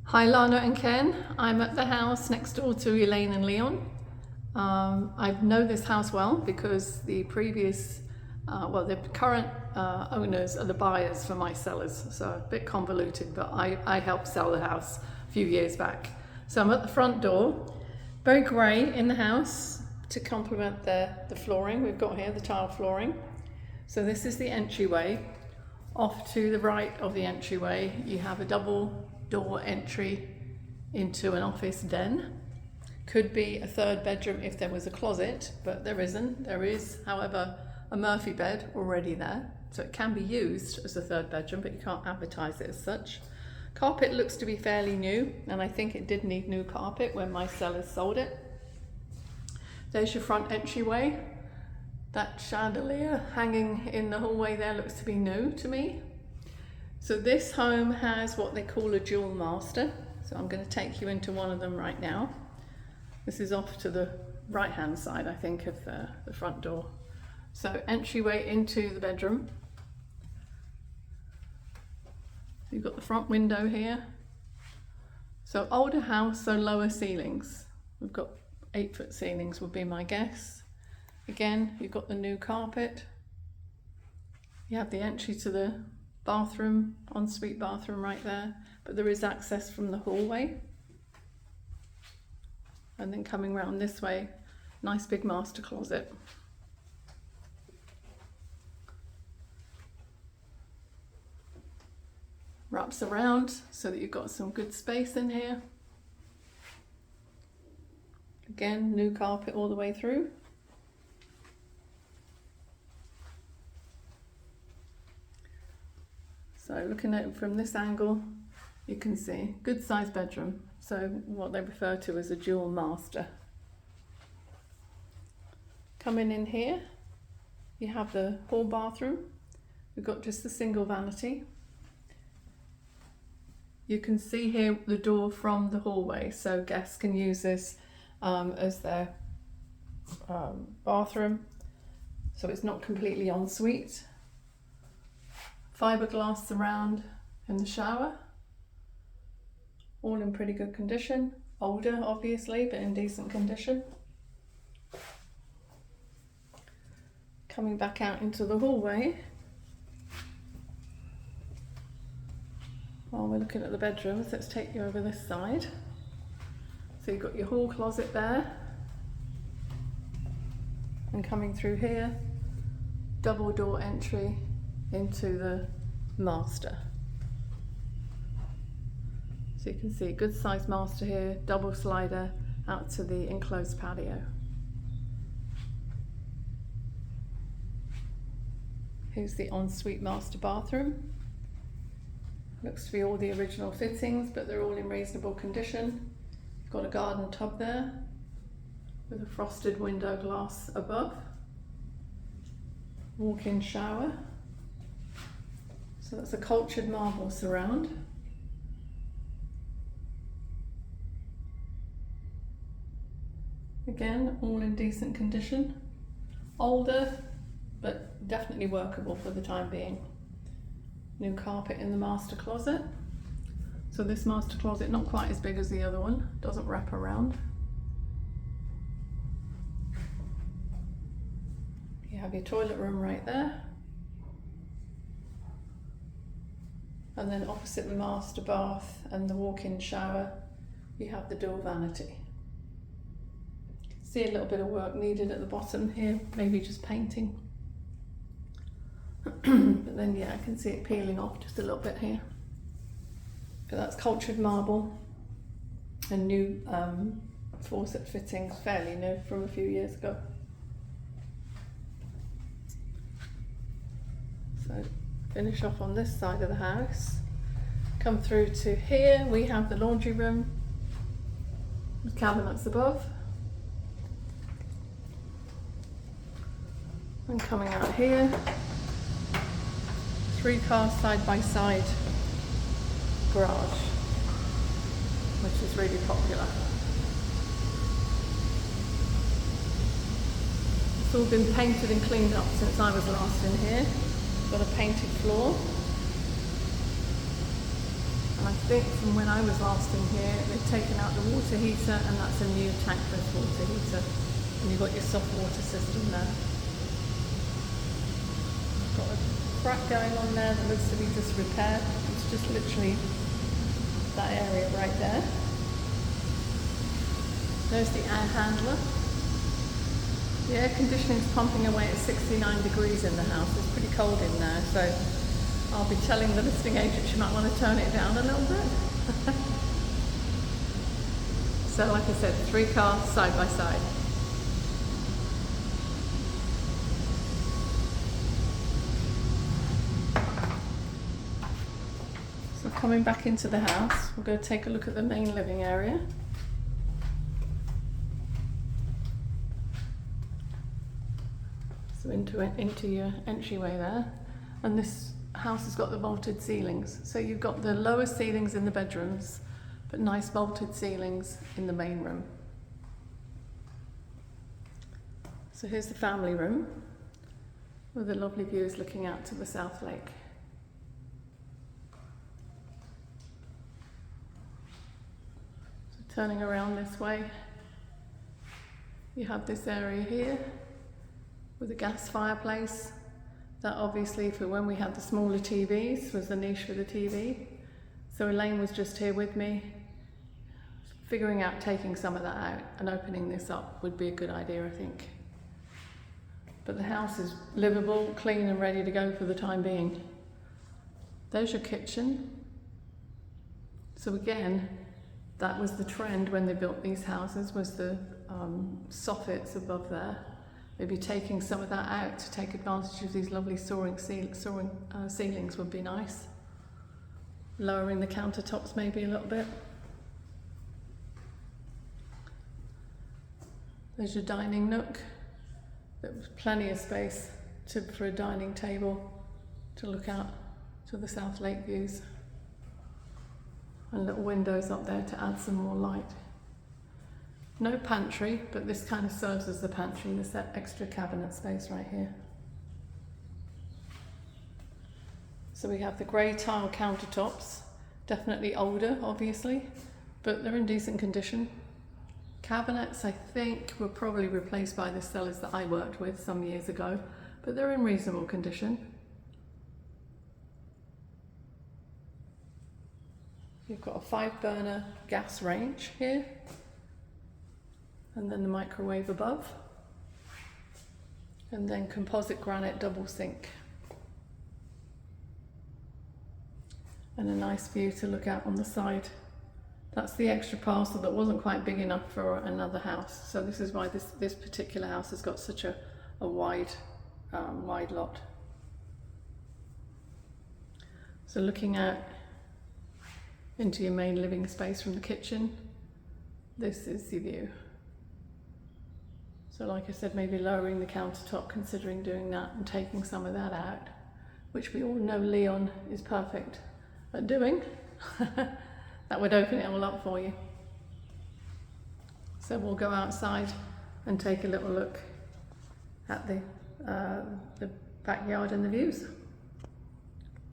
Hi Lana and Ken, I'm at the house next door to Elaine and Leon. I know this house well because the previous, the current owners are the buyers for my sellers, so a bit convoluted, but I helped sell the house a few years back. So I'm at the front door, very grey in the house to complement the flooring we've got here, the tile flooring. So this is the entryway. Off to the right of the entryway, you have a double door entry into an office den. Could be a third bedroom if there was a closet, but there isn't. There is, however, a Murphy bed already there, so it can be used as a third bedroom, but you can't advertise it as such. Carpet looks to be fairly new, and I think it did need new carpet when my sellers sold it. There's your front entryway. That chandelier hanging in the hallway there looks to be new to me. So this home has what they call a dual master. So I'm going to take you into one of them right now. This is off to the right hand side, I think, of the front door. So entryway into the bedroom. You've got the front window here. So older house, so lower ceilings. We've got 8-foot ceilings would be my guess. Again, you've got the new carpet. You have the entry to the bathroom, ensuite bathroom right there, but there is access from the hallway. And then coming round this way, nice big master closet. Wraps around so that you've got some good space in here. Again, new carpet all the way through. So looking at it from this angle, you can see good sized bedroom. So what they refer to as a dual master. Coming in here, you have the hall bathroom. We've got just a single vanity. You can see here the door from the hallway, so guests can use this as their bathroom. So it's not completely ensuite. Fiberglass surround in the shower, all in pretty good condition. Older obviously, but in decent condition. Coming back out into the hallway, while we're looking at the bedrooms, let's take you over this side. So you've got your hall closet there, and coming through here, double door entry into the master. So you can see a good sized master here, double slider out to the enclosed patio. Here's the ensuite master bathroom. Looks to be all the original fittings, but they're all in reasonable condition. You've got a garden tub there with a frosted window glass above. Walk-in shower. So that's a cultured marble surround. Again, all in decent condition. Older, but definitely workable for the time being. New carpet in the master closet. So this master closet, not quite as big as the other one, doesn't wrap around. You have your toilet room right there. And then opposite the master bath and the walk-in shower, you have the dual vanity. You can see a little bit of work needed at the bottom here, maybe just painting. But then yeah, I can see it peeling off just a little bit here. But that's cultured marble and new faucet fittings, fairly new from a few years ago. So finish off on this side of the house. Come through to here, we have the laundry room with cabinets above. And coming out here, 3 car side by side garage, which is really popular. It's all been painted and cleaned up since I was last in here. Got a painted floor. And I think from when I was last in here, they've taken out the water heater, and that's a new tankless water heater. And you've got your soft water system there. Got a crack going on there that looks to be just repaired. It's just literally that area right there. There's the air handler. The air conditioning is pumping away at 69 degrees in the house. It's pretty cold in there, so I'll be telling the listing agent she might want to turn it down a little bit. So like I said, 3 cars side by side. So coming back into the house, we'll go take a look at the main living area. So into your entryway there, and this house has got the vaulted ceilings. So you've got the lower ceilings in the bedrooms, but nice vaulted ceilings in the main room. So here's the family room with the lovely views looking out to the South Lake. So turning around this way, you have this area here with a gas fireplace. That obviously, for when we had the smaller TVs, was the niche for the TV. So Elaine was just here with me, figuring out taking some of that out and opening this up would be a good idea, I think. But the house is livable, clean and ready to go for the time being. There's your kitchen. So again, that was the trend when they built these houses, was the soffits above there. Maybe taking some of that out to take advantage of these lovely soaring ceilings would be nice. Lowering the countertops maybe a little bit. There's your dining nook. There was plenty of space for a dining table to look out to the South Lake views. And little windows up there to add some more light. No pantry, but this kind of serves as the pantry, this extra cabinet space right here. So we have the grey tile countertops, definitely older obviously, but they're in decent condition. Cabinets I think were probably replaced by the sellers that I worked with some years ago, but they're in reasonable condition. You've got a 5-burner gas range here. And then the microwave above, and then composite granite double sink, and a nice view to look out on the side. That's the extra parcel that wasn't quite big enough for another house, so this is why this particular house has got such a wide lot. So looking out into your main living space from the kitchen, this is the view. So like I said, maybe lowering the countertop, considering doing that and taking some of that out, which we all know Leon is perfect at doing. That would open it all up for you. So we'll go outside and take a little look at the backyard and the views.